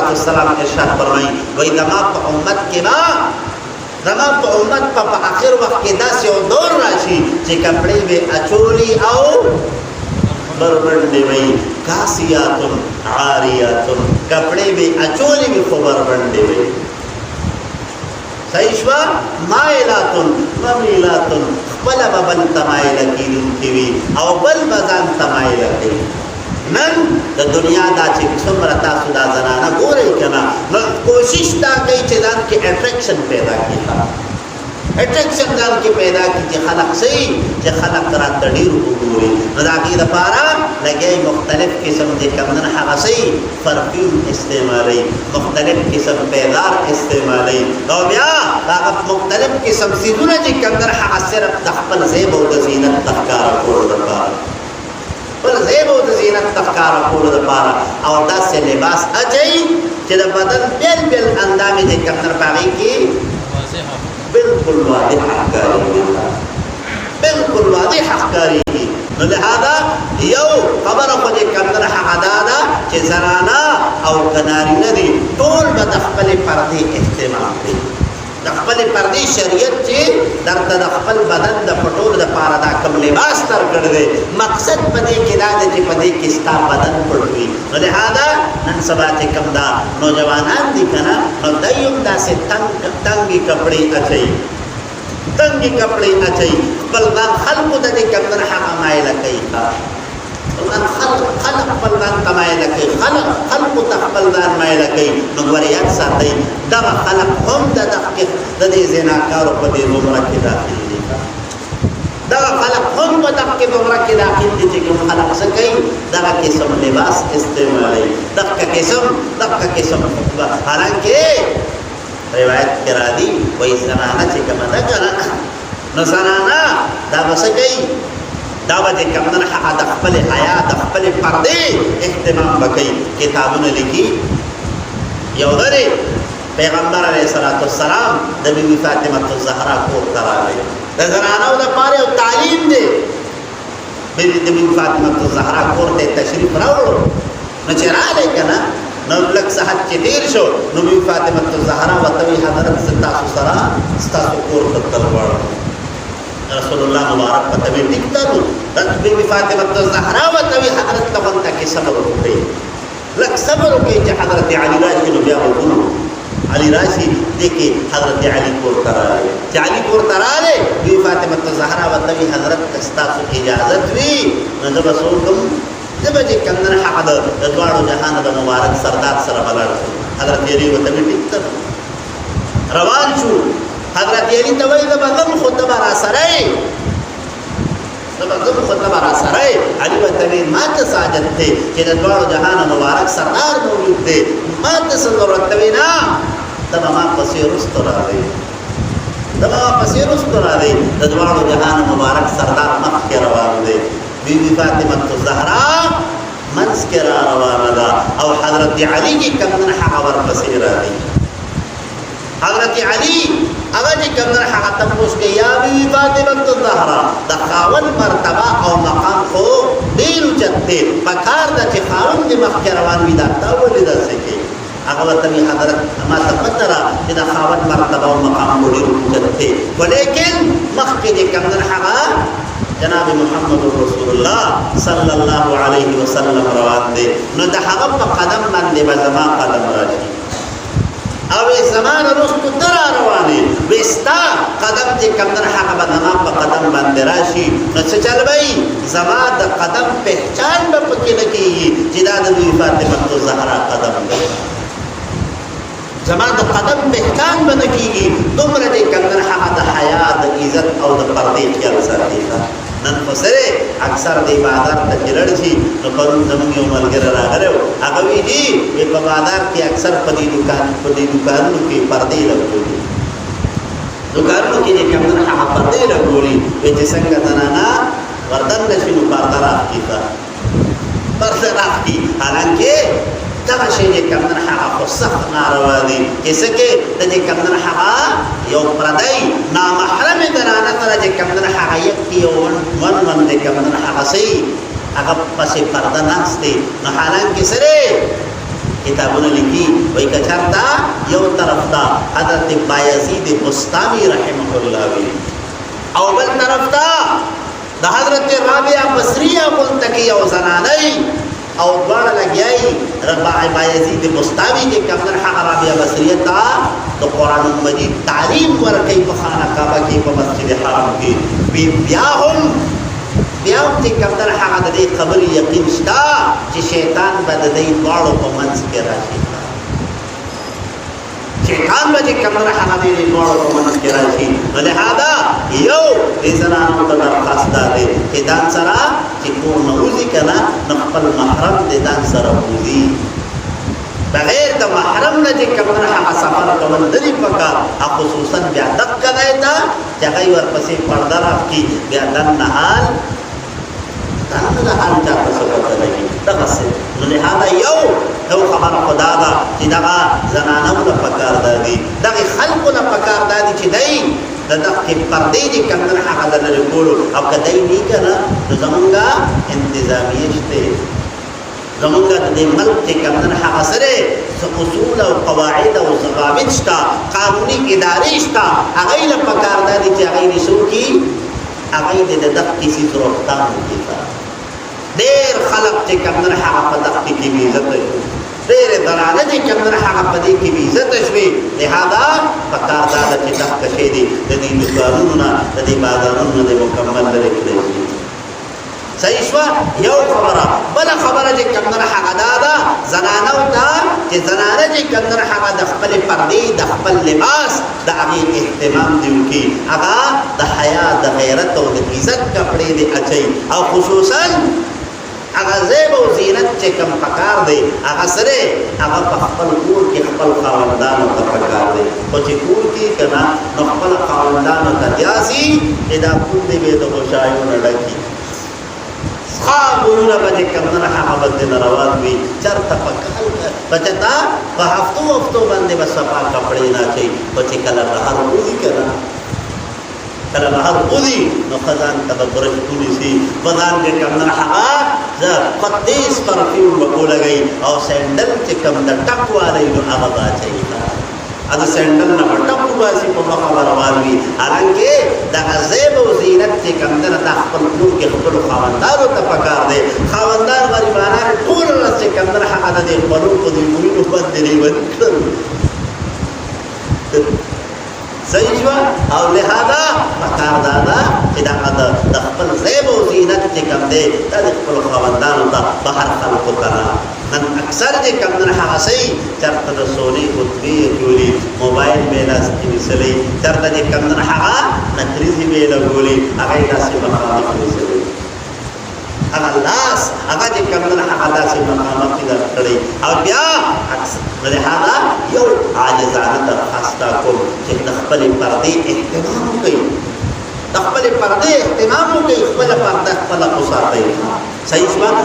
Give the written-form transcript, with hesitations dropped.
अलैहिस्सलाम इरशाद फरमाई वही दमा उम्मत के बा दमा उम्मत पर आखिर वक्त के दास और दौर राशि जे कपड़े में अचोली आओ बरबंडे वही कासियातुन आरियातुन कपड़े में अचोली में बरबंडे वही सहिष्वा माइलातुन ममीलातुन बल बबन तमाइल की दुनकीवी और बल बजान तमाइल की नन द दुनिया दा चे सुमरता सुदा जनाना गोरे कना न कोशिश ता कई चेदान के अट्रैक्शन पैदा किया अट्रैक्शन जान के पैदा की जे खलक सही जे खलक करा तडीर गोरे नदाकी द पारा लगे मुख्तलिफ किस्म जे कमन हवसी परफ्यूम इस्तेमाली मुख्तलिफ किस्म पैदार इस्तेमाली तो या ताकत मुख्तलिफ किस्म सिदुना जे कमन हसर तखपल ज़ेब और ज़ीनत तहकार कोड़ दबा पर ज़ेब और ज़ीनत तहकार कोड़ दबा और दास से लिबास अजई जे बदन बेल बेल अंदामे जे कमन पागी की बिल्कुल वादिह हक़कारी लिहाजा यो खबर को जे कंदर हदादा के जनाना और कनारी नदी टोल बदखल पर्दे इस्तेमाल थे दखल पर्दे शरीयत चे दर्द दखल बदन द पटोल द पारदा कम लिबास तर कर दे मकसद पदे के दाद चे पदे किस्ता बदन पड़वी लिहाजा नन सबाते कमदा नौजवानान दिखना और दयुम दा से तंगी कपड़े अचई तंगी कपड़े अचई बलदान खल्क दे कमन हमाय लकई था बलदान खल्क बलदान कमाय लकई खल्क तखबलदान माय लकई नगवरियत साथई दवा खल्क हम ददक दे ज़िनाकार पदे उम्र के दाखिल दवा खल्क हम बदक के उम्र के दाखिल जे के खल्क सकई दवा के सम लिबास इस्तेमाल दक के सम हालांकि रिवायत करा दी वही जनाना चे कमदा करा न जनाना दा बसगई दावा जे कमदन हक़ दखल हया दखल पर्दे इहतिमाम बकई किताबों ने लिखी यौदरे पैगंबर अलैहिस्सलाम द बीबी फातिमा ज़हरा को करावे द जनाना द पारे तालीम दे बीबी फातिमा ज़हरा को ते तशरीफ रावो न चरा लेकना नबलक सहज के देर शो नबी फातिमा ज़हरा वतवी हज़रत सत्तासु कोर तलवार रसूलुल्लाह मुबारक पतवी टिकतनु रत बीबी फातिमा ज़हरा वतवी हज़रत तवन तक सब्र होते लक सब्र के जे हज़रत अली राशी नो बिया बोलू अली राशी देखे हज़रत अली कोर करारे अली कोर करारे बीबी फातिमा ज़हरा वतवी हज़रत सत्तासु इजाजत वी नजब रसूलुम जब जे कंदन हक़ दवाड़ो जहान द मुबारक सरदार सर बलड़ हज़रत अली वतवी टिकतन रवान छु हज़रत अली तवई द बगम खुतबा रासरे अली वतवी मात साजत थे कि दवाड़ो जहान मुबारक सरदार मौजूद थे मात सदरत ना तमाम पसीरुस्तरा दे दवाड़ो जहान मुबारक सरदार मख के रवान दे बीबी फातिमा ज़हरा मंस के रवाना और हज़रत अली की कमन हक़ पसीरा दी हज़रत अली अगर जी कमन हक़ तपुस के या बीबी फातिमा ज़हरा दखावन मर्तबा और मकाम को देर उचते पकार द खावन के मख के रवान भी दाता वो लिदा सके अगर तभी हज़रत हमा तपतरा कि दखावन मर्तबा और मकाम को देर उचते लेकिन मख के जे कमन हक़ जनाब मुहम्मद रसूलुल्लाह सल्लल्लाहु अलैहि वसल्लम रवान दे न दहगम कदम बंदे बजमा कदम राजी अब ज़मान रुस्त तरा रवानी विस्ता कदम जे कमदन हक़ बदमा कदम बंदे राशि न चल भाई ज़मा द कदम पहचान बपके लगी जिदाद बीबी फातिमा ज़हरा कदम दे ज़मा द कदम पहचान बनकीगी तुम रजे कमदन हक़ द हया द इज्जत और द पर्दे के असर देता नन फसरे अक्सर दे बाजार तजरड़ छी तो करूं जमंगे उमल गिरा करे अगवी जी वे बाजार के अक्सर पदी दुकानों के पर्दे लगो दुकानों के जे कमन हक़ पर्दे लगोली वे जिसंग तनाना वर्दन नशिनु पर्दा राखी था पर्दा राखी हालांकि तमशे जे कमन हक़ सख्त नारवादी कैसे के तजे कमन हक़ यो प्रदई ना महरम दराना तरा जे कमन हक़ यक्ति वन जे कमन हक़ सही अगर पसे पर्दा नास्ते न हालांकि सरे کتابونه لیکي وای کچرتا یو طرف ته حضرت بایزید بستامی رحمه الله وی او بل طرف ته د حضرت رابعه بصریه ملتقی او زنانه او دواړه لګیای رباعی بایزید بستامی چې کمر حق رابعه بصریه ته د قران مجید تعلیم ورکړي په خانه کعبه کې په مسجد حرام کې بیا هم چې کمر حق د دې خبر یقین شتا چې شیطان به د دې دواړو په منځ کې راشي شیطان به چې کمر حق د دې دواړو په منځ کې راشي ولهدا یو دې زنانو ته درخواست ده چې دان سره چې کو نوځي کنه خپل محرم دې دان سره وځي بغیر د محرم نه چې کمر حق سفر کول د دې پکا خصوصا بیا دک نه تا چې غي ورپسې پرده راکې بیا دن نهال دا حال چاته څه لګي دا څه نو لهدا یو خبر خدا دا چې دا زنانو له پکار دادي دا خلکو له پکار دادي چې دای دا کې پردې دي کمر حق د لري کولو او کدی نه کنه نو زمونږه انتظامیه شته زمونږه د ملک چې کمر حق سره اصول او قواعد او ضوابط شته قانوني ادارې شته هغه له پکار دادي چې هغه نشو کی هغه د دغه کیسې ضرورتان دي ډېر خلق چې کمر حق په دغه کې بي عزت ډېر درانه چې کمر حق په دې کې بي عزت شوي لهدا پکار داده چې دغه شی دي د دې قانونونه د دې بازارونو د مکمل لري کړی صحیح شو یو خبره بل خبره چې کمر حق داده زنانو ته چې زنانه چې کمر حق د خپل پردې د خپل لباس د هغه اهتمام دی کی هغه د حیا د غیرت او د عزت کپڑے دی اچي او خصوصا هغه زیب او زینت چې کم پکار دی هغه سره هغه په خپل کور کې خپل خاوندانو ته پکار دی او چې کور کې کنا نو خپل خاوندانو ته دیاسي ادا کور دی به د خوشایو نه ډکی خابونه به کمنه هغه باندې روان وي چرته پکال بچتا په هفتو باندې وسپا کپڑے نه چي په چې کله بهر وځي کړه کله بهر وځي نو خزان ته برش کولی سي بدن کې کمنه هغه ز قدیس پرفیوم وکولږي او سندل چې کم د ټکوالي نو هغه باچي اده سندل نه ټکو باسي په مخه روان وي حالانکه د غزيب او زینت چې کم نه د خپل کور کې خپل خاوندانو ته پکار دي خاوندان غریبانان ټول چې کم نه حق د خپلو په دې مونږ باندې ورکړل صحیح شو او لهدا پکار دادا چې د خپل زیب او زینت چې کم دي د خپل خاوندانو ته بهر خلکو کړه نن اکثر چې کم نه حاسي چرته د سونی خطبه کولی موبایل به لاس کې وسلې چرته چې کم نه حقا نکریزي به لګولي هغه داسې مخامخ وسلې هغه لاس هغه چې کم نه حقا داسې مخامخ کړي او بیا اکثر لهدا یو عاجزانه درخواست کوم چې د خپل پردې اهتمام وکړي د خپل پردې اهتمام وکړي خپل پرده خپل وساتي صحیح ځواب